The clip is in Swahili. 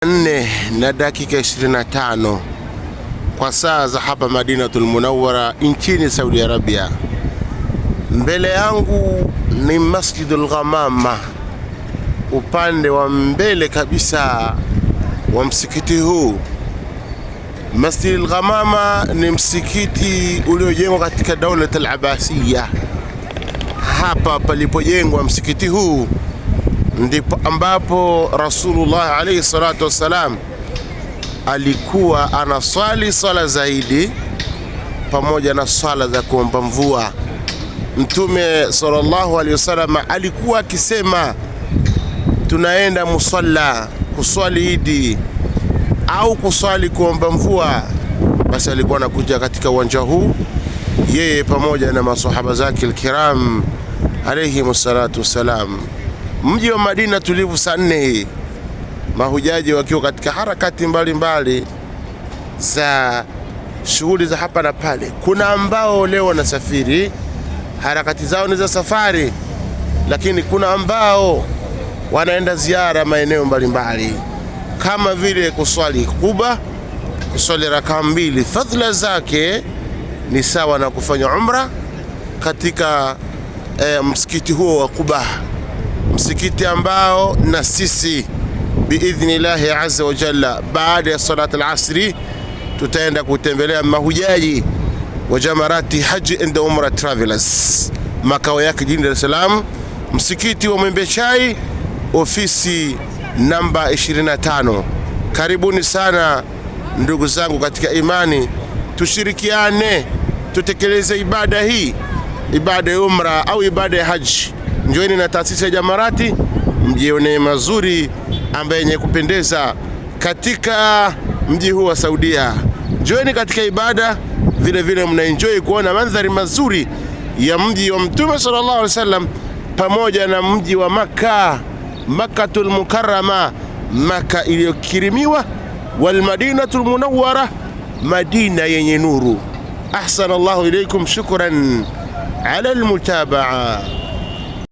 4:25 kwa saa za hapa Madinatul Munawwara nchini Saudi Arabia. Mbele yangu ni Masjidul Ghamama, upande wa mbele kabisa wa msikiti huu. Masjidul Ghamama ni msikiti uliojengwa katika Dawla al-Abbasiyya. Hapa palipojengwa msikiti huu ndipo ambapo Rasulullah alayhi salatu wassalam alikuwa anaswali swala zaidi pamoja na swala za kuomba mvua. Mtume sallallahu alayhi wasallam alikuwa akisema, tunaenda musalla kuswali Idi au kuswali kuomba mvua, basi alikuwa anakuja katika uwanja huu yeye pamoja na maswahaba zake alkiram alayhi salatu wassalam. Mji wa Madina tulivu saa 4 hii, mahujaji wakiwa katika harakati mbalimbali za shughuli za hapa na pale. Kuna ambao leo wanasafiri, harakati zao ni za safari, lakini kuna ambao wanaenda ziara maeneo mbalimbali kama vile kuswali Quba, kuswali rakaa 2. Fadhila zake ni sawa na kufanya umra katika msikiti huo wa Quba, msikiti ambao na sisi biidhnillahi azza wa jalla baada ya salat al-asri tutaenda kutembelea mahujaji wa jamarati haji and umra travelers, makao yake jijini Dar es Salaam, msikiti wa Mwembe Chai, ofisi namba 25. Karibuni sana ndugu zangu katika imani, tushirikiane tutekeleze ibada hii, ibada ya umra au ibada ya haji. Njoeni na taasisi ya Jamarati mjione mazuri ambaye yenye kupendeza katika mji huu wa Saudia. Njoeni katika ibada, vile vile mnaenjoy kuona mandhari mazuri ya mji wa Mtume sallallahu alaihi wasallam pamoja na mji wa Makkatul Mukarrama, Makka iliyokirimiwa, wal Madinatul Munawwara, Madina yenye nuru. Ahsanallahu ilaykum, shukran ala almutabaa.